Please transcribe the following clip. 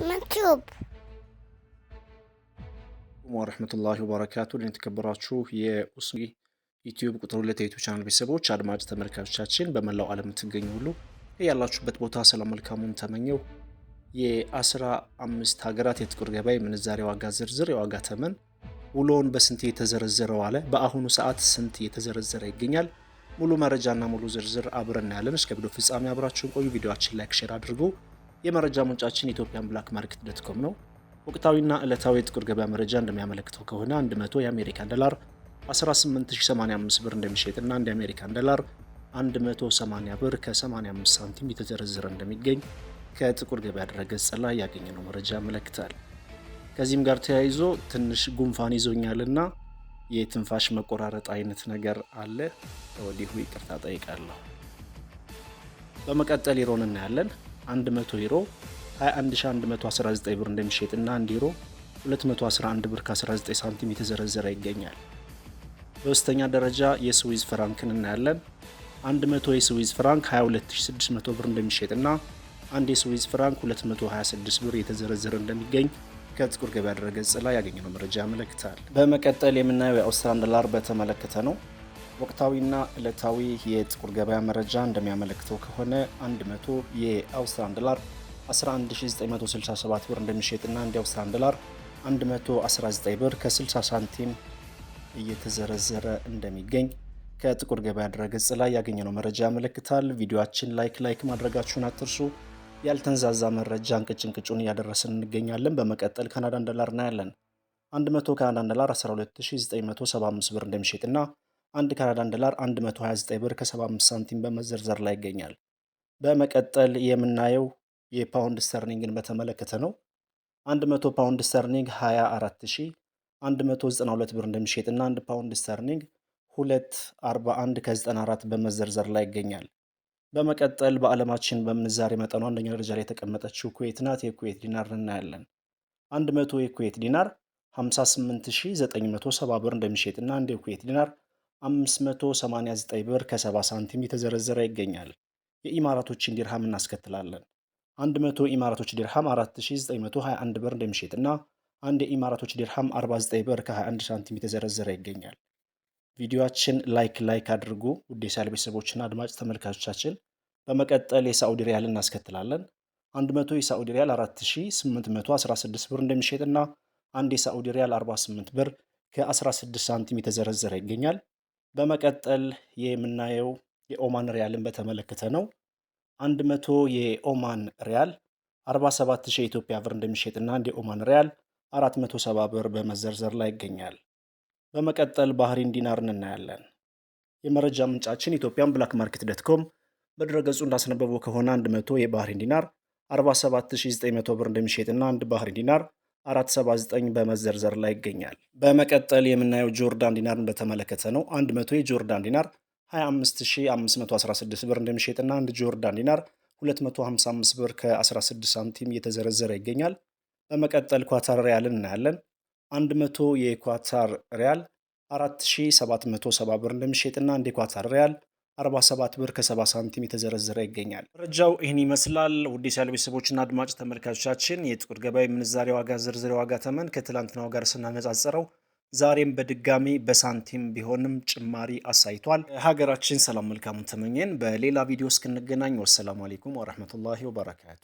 مكتوب. ወራህመቱላሂ ወበረካቱ ለተከበራችሁ የኡስሚ ዩቲዩብ ቁጥር 2 የዩቲዩብ ቻናል ቤተሰቦች አድማጭ ተመልካቾቻችን በመላው ዓለም የምትገኙ ሁሉ ያላችሁበት ቦታ ሰላም መልካሙን ተመኘው። የ15 ሀገራት የጥቁር ገበያ ምንዛሬ ዋጋ ዝርዝር የዋጋ ተመን ውሎውን በስንት የተዘረዘረ ዋለ፣ በአሁኑ ሰዓት ስንት የተዘረዘረ ይገኛል? ሙሉ መረጃና ሙሉ ዝርዝር አብረን ያለን እስከ ቪዲዮ ፍጻሜ አብራችሁን ቆዩ። ቪዲዮአችን ላይክ ሼር አድርጉ። የመረጃ ምንጫችን ኢትዮጵያን ብላክ ማርኬት ዶት ኮም ነው። ወቅታዊና ዕለታዊ የጥቁር ገበያ መረጃ እንደሚያመለክተው ከሆነ 100 የአሜሪካን ዶላር 18085 ብር እንደሚሸጥና አንድ የአሜሪካን ዶላር 180 ብር ከ85 ሳንቲም የተዘረዘረ እንደሚገኝ ከጥቁር ገበያ ድረገጽ ላይ ያገኘነው መረጃ ያመለክታል። ከዚህም ጋር ተያይዞ ትንሽ ጉንፋን ይዞኛልና የትንፋሽ መቆራረጥ አይነት ነገር አለ፣ ከወዲሁ ይቅርታ ጠይቃለሁ። በመቀጠል ዩሮን እናያለን። 100 ዩሮ 21119 ብር እንደሚሸጥና 1 ዩሮ 211 ብር ከ19 ሳንቲም የተዘረዘረ ይገኛል። በሶስተኛ ደረጃ የስዊዝ ፍራንክን እናያለን። 100 የስዊዝ ፍራንክ 22600 ብር እንደሚሸጥና አንድ የስዊዝ ፍራንክ 226 ብር የተዘረዘረ እንደሚገኝ ከጥቁር ገበያ ድረገጽ ላይ ያገኘነው መረጃ ያመለክታል። በመቀጠል የምናየው የአውስትራሊያን ዶላር በተመለከተ ነው። ወቅታዊና ዕለታዊ የጥቁር ገበያ መረጃ እንደሚያመለክተው ከሆነ 100 የአውስትራሊያን ዶላር 11967 ብር እንደሚሸጥና አንድ የአውስትራሊያን ዶላር 119 ብር ከ60 ሳንቲም እየተዘረዘረ እንደሚገኝ ከጥቁር ገበያ ድረገጽ ላይ ያገኘነው መረጃ ያመለክታል። ቪዲዮአችን ላይክ ማድረጋችሁን አትርሱ። ያልተንዛዛ መረጃ እንቅጭን እያደረስን እንገኛለን። በመቀጠል ካናዳን ዶላር እናያለን። 100 ካናዳን ዶላር 12975 ብር እንደሚሸጥና አንድ ካናዳን ዶላር 129 ብር ከ75 ሳንቲም በመዘርዘር ላይ ይገኛል። በመቀጠል የምናየው የፓውንድ ስተርሊንግን በተመለከተ ነው። 100 ፓውንድ ስተርሊንግ 24192 ብር እንደሚሸጥና 1 ፓውንድ ስተርሊንግ 241 ከ94 በመዘርዘር ላይ ይገኛል። በመቀጠል በዓለማችን በምንዛሬ መጠኑ አንደኛ ደረጃ ላይ የተቀመጠችው ኩዌት ናት። የኩዌት ዲናር እናያለን። 100 የኩዌት ዲናር 58970 ብር እንደሚሸጥና አንድ የኩዌት ዲናር 589 ብር ከ70 ሳንቲም የተዘረዘረ ይገኛል። የኢማራቶችን ዲርሃም እናስከትላለን። 100 ኢማራቶች ዲርሃም 4921 ብር እንደሚሸጥና አንድ የኢማራቶች ዲርሃም 49 ብር ከ21 ሳንቲም የተዘረዘረ ይገኛል። ቪዲዮአችን ላይክ አድርጉ ውድ የቻናል ቤተሰቦችና አድማጭ ተመልካቾቻችን። በመቀጠል የሳዑዲ ሪያል እናስከትላለን። 100 የሳዑዲ ሪያል 4816 ብር እንደሚሸጥና አንድ የሳዑዲ ሪያል 48 ብር ከ16 ሳንቲም የተዘረዘረ ይገኛል። በመቀጠል የምናየው የኦማን ሪያልን በተመለከተ ነው። 100 የኦማን ሪያል 47000 የኢትዮጵያ ብር እንደሚሸጥና አንድ የኦማን ሪያል 470 ብር በመዘርዘር ላይ ይገኛል። በመቀጠል ባህሪን ዲናርን እናያለን። የመረጃ ምንጫችን ኢትዮጵያን ብላክ ማርኬት ዶት ኮም በድረገጹ እንዳስነበበው ከሆነ 100 የባህሪን ዲናር 47900 ብር እንደሚሸጥና አንድ ባህሪን ዲናር 479 በመዘርዘር ላይ ይገኛል። በመቀጠል የምናየው ጆርዳን ዲናርን በተመለከተ ነው። 100 የጆርዳን ዲናር 25516 ብር እንደሚሸጥና አንድ ጆርዳን ዲናር 255 ብር ከ16 ሳንቲም እየተዘረዘረ ይገኛል። በመቀጠል ኳታር ሪያልን እናያለን። 100 የኳታር ሪያል 4770 ብር እንደሚሸጥና አንድ የኳታር ሪያል 47 ብር ከ70 ሳንቲም የተዘረዘረ ይገኛል። መረጃው ይህን ይመስላል። ውድ የቻናል ቤተሰቦችና አድማጭ ተመልካቾቻችን የጥቁር ገበያ ምንዛሬ ዋጋ ዝርዝር ዋጋ ተመን ከትላንትናው ጋር ስናነጻጽረው ዛሬም በድጋሚ በሳንቲም ቢሆንም ጭማሪ አሳይቷል። ሀገራችን ሰላም መልካሙን ተመኘን። በሌላ ቪዲዮ እስክንገናኝ ወሰላሙ አለይኩም ወራህመቱላሂ ወበረካቱ።